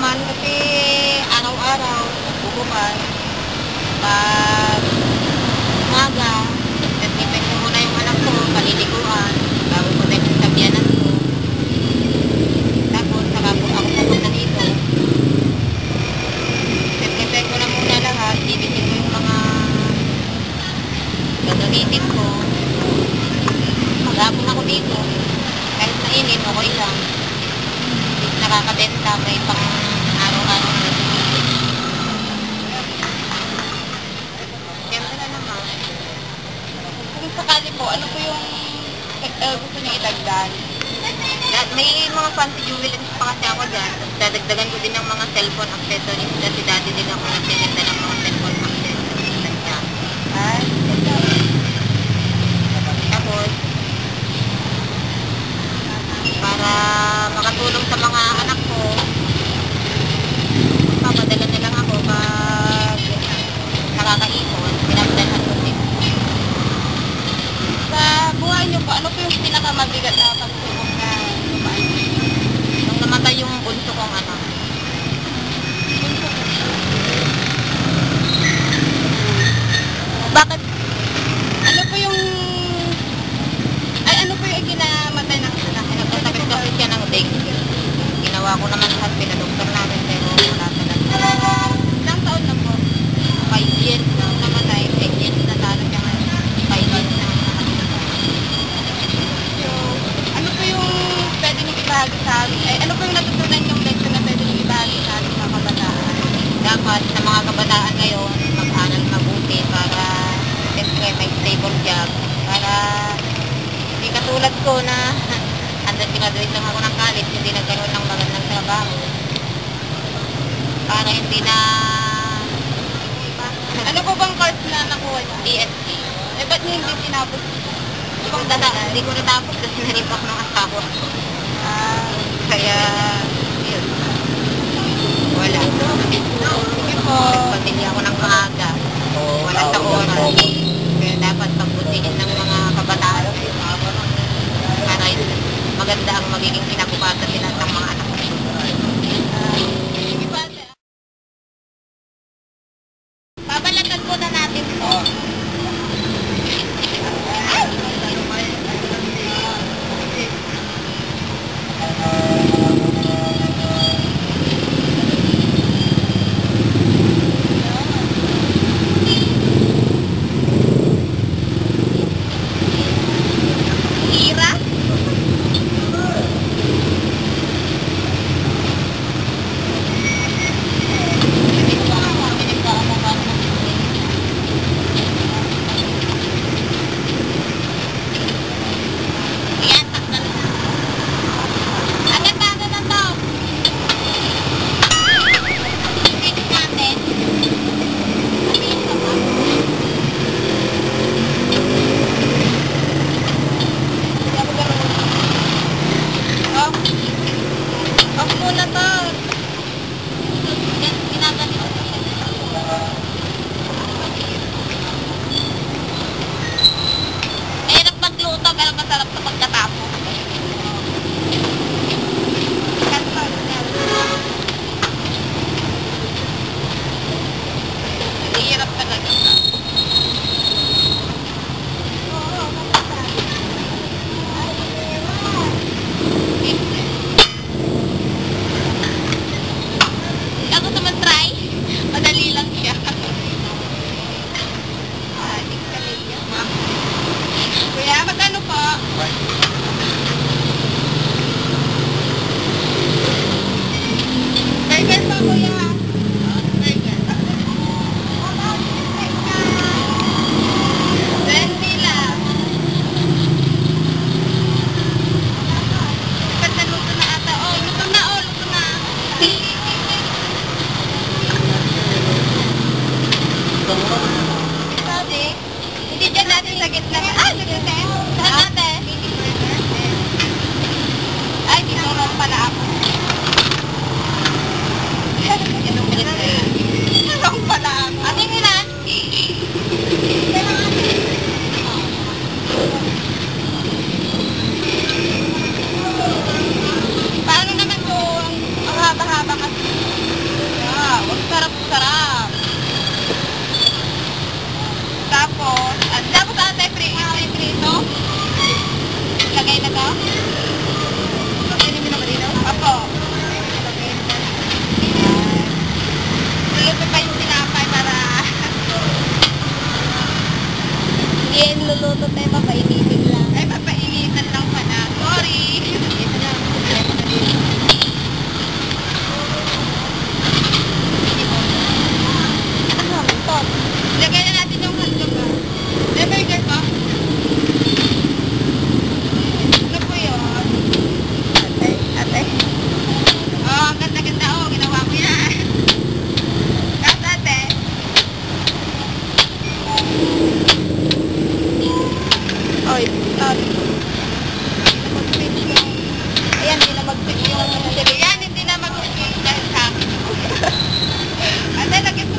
naman kasi araw-araw bubukas. Pag umaga, nagtipid ko muna yung anak ko, paliliguan, bago ko tayo sa sabyanan ko. Tapos, saka po ako pupunta dito. Nagtipid ko na muna lahat, bibitin ko yung mga gagamitin ko. Maghapon ako dito. Kahit mainit, okay lang. Hindi nakakabenta, may pang araw-araw na nagtipid. Siyempre na naman. Kung sakali po, ano po yung gusto niyo idagdag? May mga fancy jewelries pa kasi ako dyan. Tapos dadagdagan ko din ng mga cellphone accessories. Kasi dati din ako nagtitinda ng mga cellphone accessories. Ay, Tapos, para makatulong sa mga anak ko, papadala na lang ako pag nakakaipon. Pinapadalan ko din. sa buhay niyo po, ano po yung pinakamabigat na pagsubok na lumaan? Nung namatay yung bunso kong anak, Bakit? Ano po yung... Ay, ano po yung ikinamatay ng anak? nagkasakit kasi siya ng dengue. Ginawa ko naman lahat, pinadoktor namin, pero wala talaga. Ilang taon na po? 5 years na namatay, 10 years na sana siya ngayon. 5 years na. So, ano po yung pwede niyong ibahagi sa amin? Ay, ano po yung natutunan niyong leksyon na pwede niyong ibahagi sa amin mga kabataan? Dapat sa mga kabataan ngayon, mag-aral mabuti para siyempre may stable job. Para hindi katulad ko na undergraduate lang ako ng college, hindi nagkaroon ng magandang trabaho. Para hindi na... Ano po bang course na nakuha niyo? DSC. Eh, ba't niyo hindi tinapos? Hindi ko natapos kasi naripak ng asawa ko. Kaya, yun. Wala. Sige po. Nagpamilya ako ng maaga. Wala sa oras. Kaya dapat pagbutihin ng mga kabataan. Para maganda ang magiging kinabukasan nila ng mga anak ko. Sige po, ate. Babalatan muna natin po. Ira? Lagay na to? Pakainin mo na ba dito? Apo. Luluto pa yung tinapay para... Hindi yan luluto tayo, papainitin lang. Ay, papainitan lang pala. Sorry. Ito na, problema na din. Ano naman to? Lagay na natin yung hotdog ba? May burger pa? Ano po yun? Ate. Oh, ang ganda-ganda. Oh, ginawa ko yan. Tapos ate. Oy, sorry. Ayan, hindi na mag-fix yung Sige yan, hindi na mag-fix dahil sa akin. Ate, lagyan mo.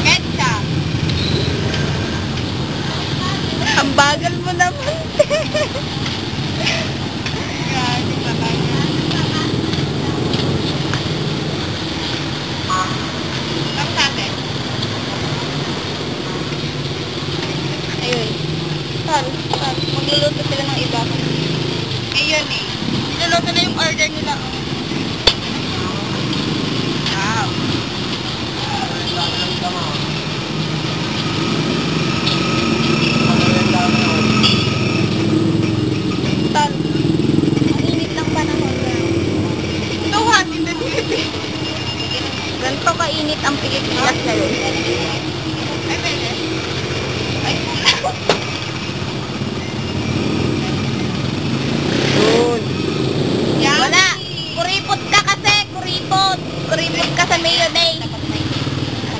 Ketchup. Ang bagal mo naman. Grabe ba ba yan? Tapos ate. Ayun. Sorry. Magluluto sila ng iba. Ayun eh. Niluluto na yung order nila. Wow. Tol. Ang init ng panahon na. So hot in the city. Ganito kainit ang Pilipinas ngayon. Ay, pwede. Ay, Yun. yan. Wala. Kuripot ka kasi. Kuripot. Kuripot ka sa mayonnaise.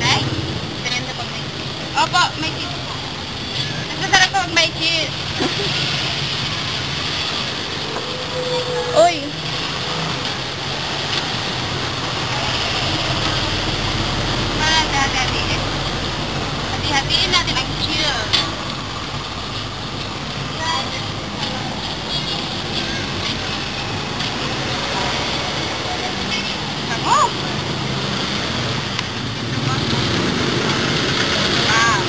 Ay? Ganun na pag may cheese. Opo, may cheese po. Nagmasarap pag may cheese. Uy. Hati-hatiin natin ang cheese. Ako! Wow!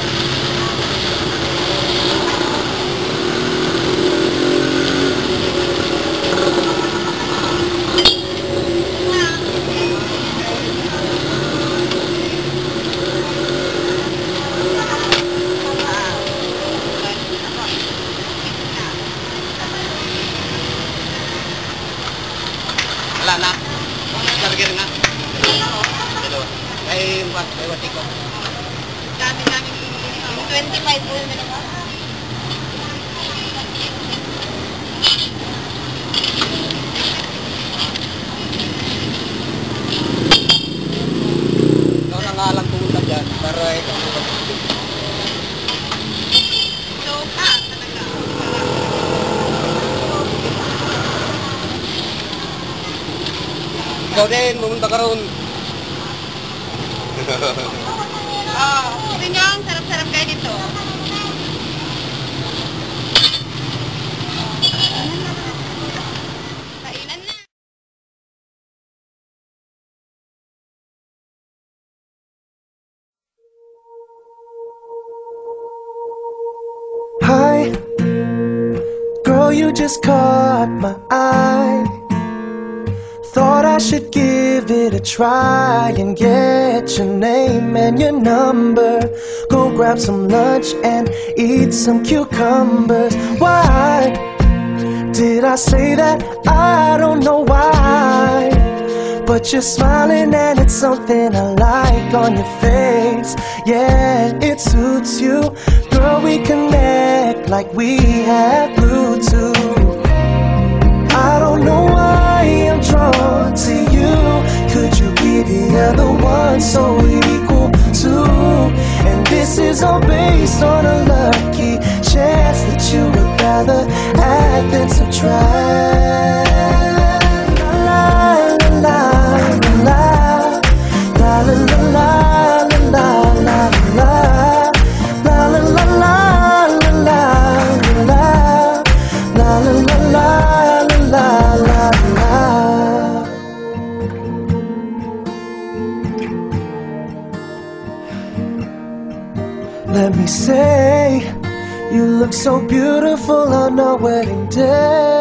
Wala na. Burger na. Dalawa. Ay, wati ko. Dami-dami 25 po yun. Ikaw na nga lang pumunta dyan para ikaw Loka talaga. ikaw din, pumunta ka roon. Oh, sabi niyo, ang sarap-sarap kayo dito. Kainan na. Hi, girl, you just caught my eye. Thought I should give it a try and get your name and your number. Go grab some lunch and eat some cucumbers. Why did I say that? I don't know why. But you're smiling and it's something I like on your face. Yeah, it suits you. Girl, we connect like we have Bluetooth. I don't know why I'm drawn to you. Could you be the other one so equal to? And this is all based on a lucky chance that you would rather add than subtract. La la la la la la la la la la la la la la la la la la la la. Let me say so beautiful on our wedding day.